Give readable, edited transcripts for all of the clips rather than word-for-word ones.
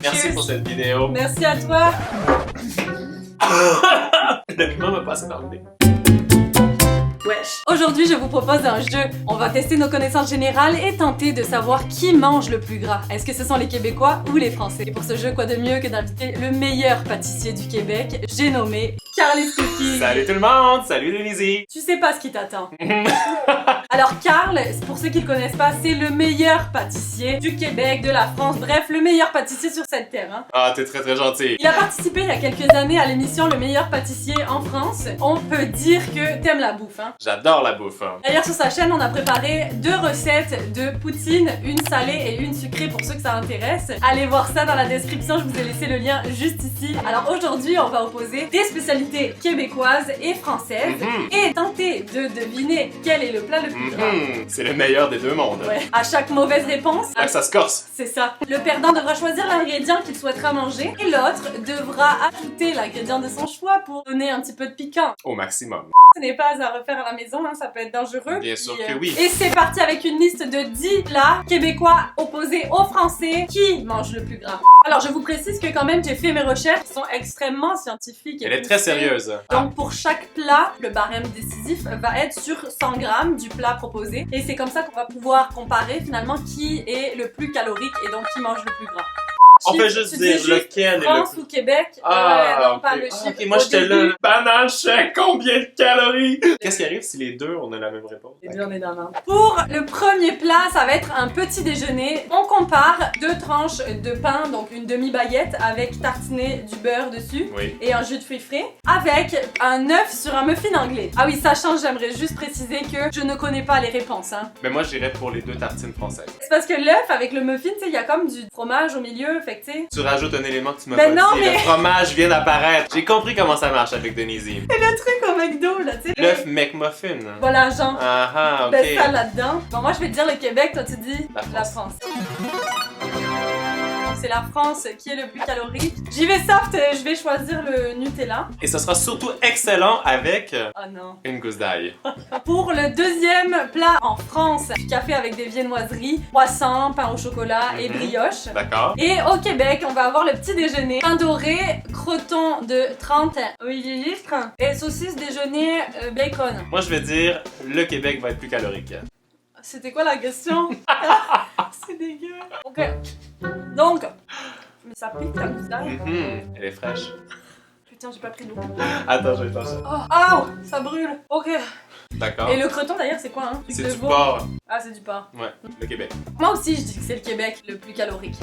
Merci Cheers. pour cette vidéo. Merci à toi. Le piment m'a passé dans le nez. Wesh. Aujourd'hui, je vous propose un jeu. On va tester nos connaissances générales et tenter de savoir qui mange le plus gras. Est-ce que ce sont les Québécois ou les Français? Et pour ce jeu, quoi de mieux que d'inviter le meilleur pâtissier du Québec? J'ai nommé Carlis Cookies. Salut tout le monde! Salut Denise! Tu sais pas ce qui t'attend. Alors Carl, pour ceux qui le connaissent pas, c'est le meilleur pâtissier du Québec, de la France, bref, le meilleur pâtissier sur cette terre. Hein. Ah, t'es très gentil. Il a participé il y a quelques années à l'émission Le meilleur pâtissier en France. On peut dire que t'aimes la bouffe, hein. J'adore la bouffe. D'ailleurs, sur sa chaîne, on a préparé 2 recettes de poutine, une salée et une sucrée pour ceux que ça intéresse. Allez voir ça dans la description, je vous ai laissé le lien juste ici. Alors aujourd'hui, on va opposer des spécialités québécoises et françaises et tenter de deviner quel est le plat le plus gras. C'est le meilleur des deux mondes. Ouais. À chaque mauvaise réponse, Ah, ça se corse. c'est ça. Le perdant devra choisir l'ingrédient qu'il souhaitera manger et l'autre devra ajouter l'ingrédient de son choix pour donner un petit peu de piquant. Au maximum. Ce n'est pas à refaire à la maison, hein, ça peut être dangereux. Bien sûr Et, que oui. Et c'est parti avec une liste de 10 plats québécois opposés aux français. Qui mange le plus gras? Alors je vous précise que quand même j'ai fait mes recherches qui sont extrêmement scientifiques. Et Elle est très poussées. sérieuse. Donc pour chaque plat, le barème décisif va être sur 100 grammes du plat proposé. Et c'est comme ça qu'on va pouvoir comparer finalement qui est le plus calorique et donc qui mange le plus gras. On peut Chiffre, juste tu dire dis lequel est France le ou Québec? Ah, non, ok. pas le Ah, chiffre. ok, moi Au j'étais début, là. Banane, je sais combien de calories? Qu'est-ce qui arrive si les deux on a la même réponse? Les deux, on est dans la main. Pour le premier plat, ça va être un petit déjeuner. On compare 2 tranches de pain, donc une demi-baguette avec tartiné du beurre dessus Oui. et un jus de fruits frais, avec un œuf sur un muffin anglais. Ah oui, sachant, j'aimerais juste préciser que je ne connais pas les réponses. Hein. Mais moi j'irais pour les deux tartines françaises. C'est parce que l'œuf avec le muffin, tu sais, il y a comme du fromage au milieu, fait que tu sais. Tu rajoutes un élément que tu m'as Ben pas non, dit. mais- Le fromage vient d'apparaître. J'ai compris comment ça marche avec Denise. Le truc au McDo, là, tu sais. L'œuf McMuffin. Voilà, genre. Ah ah, ok. Ben ça là-dedans. Bon, moi je vais te dire le Québec, toi tu dis La France. C'est la France qui est le plus calorique. J'y vais soft, je vais choisir le Nutella. Et ce sera surtout excellent avec Oh non. une gousse d'ail. Pour le deuxième plat en France, du café avec des viennoiseries, croissant, pain au chocolat et brioche. D'accord? Et au Québec, on va avoir le petit déjeuner, pain doré, croton de 30 millilitres et saucisse déjeuner bacon. Moi je vais dire le Québec va être plus calorique. C'était quoi la question? C'est dégueu. Ok. Donc, mais ça pique la gousse d'ail. Elle est fraîche. Putain, j'ai pas pris l'eau. Attends, je vais t'en chercher. Oh, ça brûle. Ok. D'accord. Et le croton d'ailleurs, c'est quoi hein? C'est de du veau. porc. Ah, c'est du porc. Ouais, le Québec. Moi aussi, je dis que c'est le Québec le plus calorique.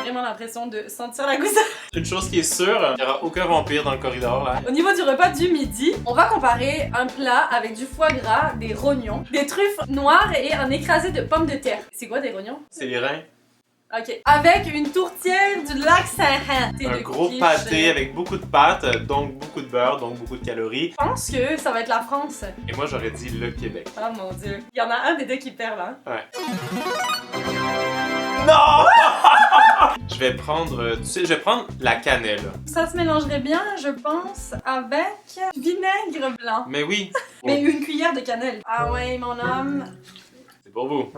J'ai vraiment l'impression de sentir la gousse d'ail. Une chose qui est sûre, il n'y aura aucun vampire dans le corridor là. Au niveau du repas du midi, on va comparer un plat avec du foie gras, des rognons, des truffes noires et un écrasé de pommes de terre. C'est quoi des rognons? C'est les reins. Ok. Avec une tourtière du lac Saint-Jean. Un gros pâté avec beaucoup de pâtes, donc beaucoup de beurre, donc beaucoup de calories. Je pense que ça va être la France. Et moi j'aurais dit le Québec. Oh mon dieu. Il y en a un des deux qui perd là. Ouais. Non! Je vais prendre, tu sais, je vais prendre la cannelle. Ça se mélangerait bien, je pense, avec vinaigre blanc. Mais oui. Mais une cuillère de cannelle. Ah ouais, mon homme. C'est pour vous.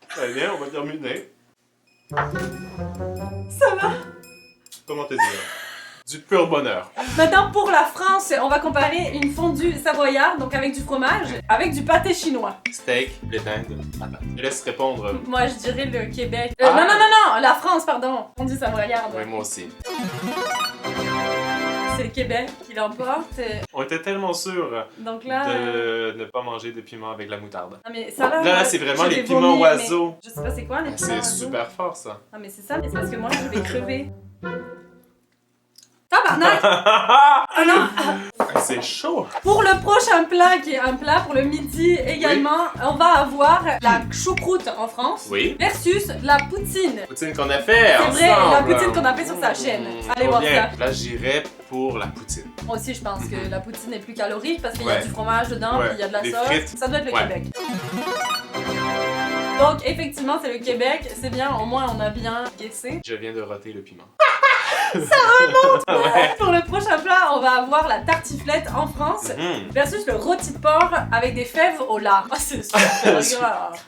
Très bien, on va terminer. Ça va. Comment te dire? Du pur bonheur. Maintenant, pour la France, on va comparer une fondue savoyarde, donc avec du fromage, avec du pâté chinois. Steak, blé d'Inde, patate. Je laisse répondre. Moi, je dirais le Québec. Ah. Non, la France, pardon. Fondue savoyarde. Oui, moi aussi. C'est le Québec qui l'emporte. On était tellement sûrs Donc là... de ne pas manger de piment avec la moutarde. Non mais ça là... Là, c'est vraiment je les vais piments vomir, mais oiseaux. Je sais pas c'est quoi les piments C'est oiseaux. super fort ça. Non mais c'est ça, mais c'est parce que moi je vais crever. Tabarnak! Ah non! C'est chaud. Pour le prochain plat, qui est un plat pour le midi également, on va avoir la choucroute en France Oui. versus la poutine. Poutine qu'on a fait C'est vrai, ensemble. la poutine qu'on a fait sur sa chaîne. Allez trop voir bien. ça. Là, j'irais pour la poutine. Moi aussi, je pense que la poutine est plus calorique parce qu'il y a Ouais. du fromage dedans, Ouais. puis il y a de la Des sauce. frites. Ça doit être le Ouais. Québec. Donc, effectivement, c'est le Québec. C'est bien, au moins on a bien guessé. Je viens de roter le piment. Ouais. Pour le prochain plat, on va avoir la tartiflette en France versus le rôti de porc avec des fèves au lard. Oh, c'est super grave.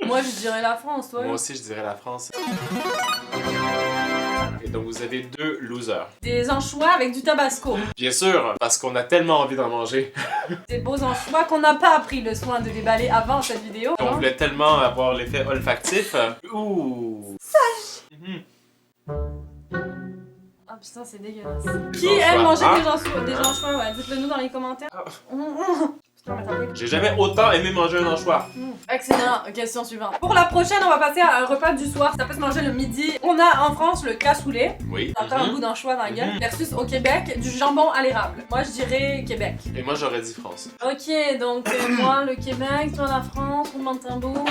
Moi, je dirais la France, toi. Moi aussi, je dirais la France. Et donc, vous avez 2 losers. Des anchois avec du tabasco. Bien sûr, parce qu'on a tellement envie d'en manger. Des beaux anchois qu'on n'a pas pris le soin de déballer avant cette vidéo. On voulait tellement avoir l'effet olfactif. Ouh! Ah putain, c'est dégueulasse. Qui Des aime manger anchois. des anchois? Ouais, dites-le nous dans les commentaires. Putain, mais t'as J'ai jamais autant aimé manger un anchois. Excellent, question suivante. Pour la prochaine, on va passer à un repas du soir. Ça peut se manger le midi. On a en France le cassoulet. Oui. T'entends un goût d'anchois dans la gueule. Versus au Québec, du jambon à l'érable. Moi, je dirais Québec. Et moi, j'aurais dit France. Ok, donc moi le Québec, toi la France, roulement de tambour.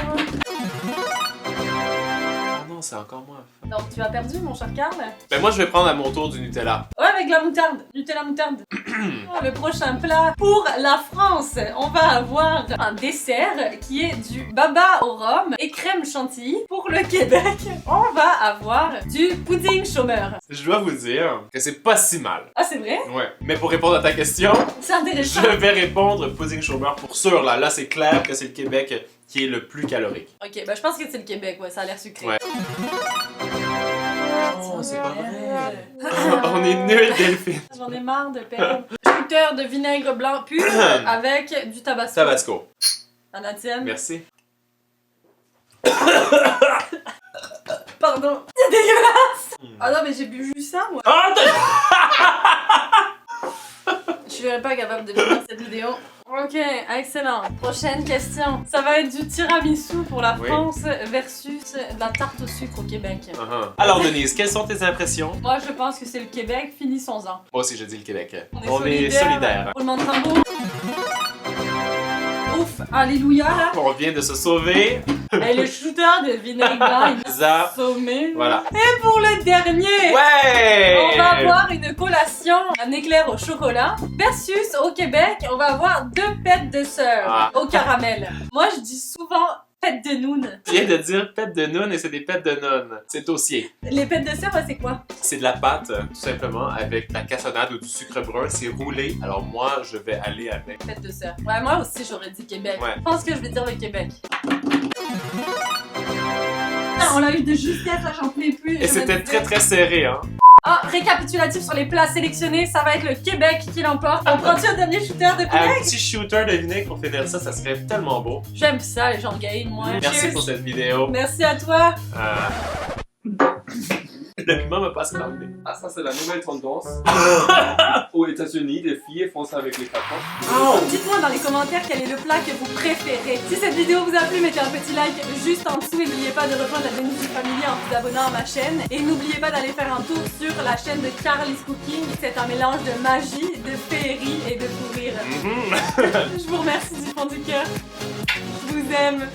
Ah non, c'est encore moi. Donc tu as perdu mon cher Carl. Ben moi, je vais prendre à mon tour du Nutella. Ouais, avec la moutarde, Nutella moutarde. Le prochain plat pour la France, on va avoir un dessert qui est du baba au rhum et crème chantilly. Pour le Québec, on va avoir du pudding chômeur. Je dois vous dire que c'est pas si mal. Ah, c'est vrai? Ouais. Mais pour répondre à ta question, C'est intéressant. je vais répondre pudding chômeur pour sûr. Là, c'est clair que c'est le Québec qui est le plus calorique. Ok, bah je pense que c'est le Québec, ouais, ça a l'air sucré. Ouais. Oh, c'est pas vrai. On est nuls, Delphine. J'en ai marre de perdre. Shooter de vinaigre blanc pur avec du tabasco. Tabasco. À la tienne. Merci. Pardon. C'est dégueulasse. Ah non, mais j'ai bu juste ça, moi. Ah, Je serais pas capable de finir cette vidéo. Ok, excellent. Prochaine question. Ça va être du tiramisu pour la Oui. France versus de la tarte au sucre au Québec. Alors, Denise, quelles sont tes impressions? Moi, je pense que c'est le Québec. Finissons-en. Moi aussi, je dis le Québec. On est solidaires. Roulement de tambour. Ouf, alléluia là. On vient de se sauver. Et le shooter de vinaigre blanc, il Ça. est sommé. Voilà. Et pour le dernier, Ouais! on va avoir une collation, un éclair au chocolat, versus au Québec, on va avoir 2 pêtes de sœur au caramel. Moi, je dis souvent pêtes de noun. Tu viens de dire pêtes de noun et c'est des pêtes de nonne. C'est dossier. Les pêtes de sœur, ouais, c'est quoi? C'est de la pâte, tout simplement, avec de la cassonade ou du sucre brun. C'est roulé. Alors moi, je vais aller avec. Pêtes de sœur. Ouais, moi aussi, j'aurais dit Québec. Ouais. Je pense que je vais dire le Québec. Ah, on l'a eu de justesse, là, j'en pouvais plus. Et Je me c'était disais- très très serré, hein. Ah, récapitulatif sur les plats sélectionnés, ça va être le Québec qui l'emporte. On prend-tu un dernier shooter de Un Québec? petit shooter de vinaigre pour finir ça, ça serait tellement beau. J'aime ça, les gens gays, moi. Merci Cheers. pour cette vidéo. Merci à toi. Le piment m'a passé dans le nez. Ah, ça, c'est la nouvelle tendance. Aux États-Unis, les filles font ça avec les papas. Dites-moi dans les commentaires quel est le plat que vous préférez. Si cette vidéo vous a plu, mettez un petit like juste en dessous et n'oubliez pas de rejoindre la Denise Family en vous abonnant à ma chaîne. Et n'oubliez pas d'aller faire un tour sur la chaîne de Carly's Cooking. C'est un mélange de magie, de féerie et de fou rire. Je vous remercie du fond du cœur. Je vous aime.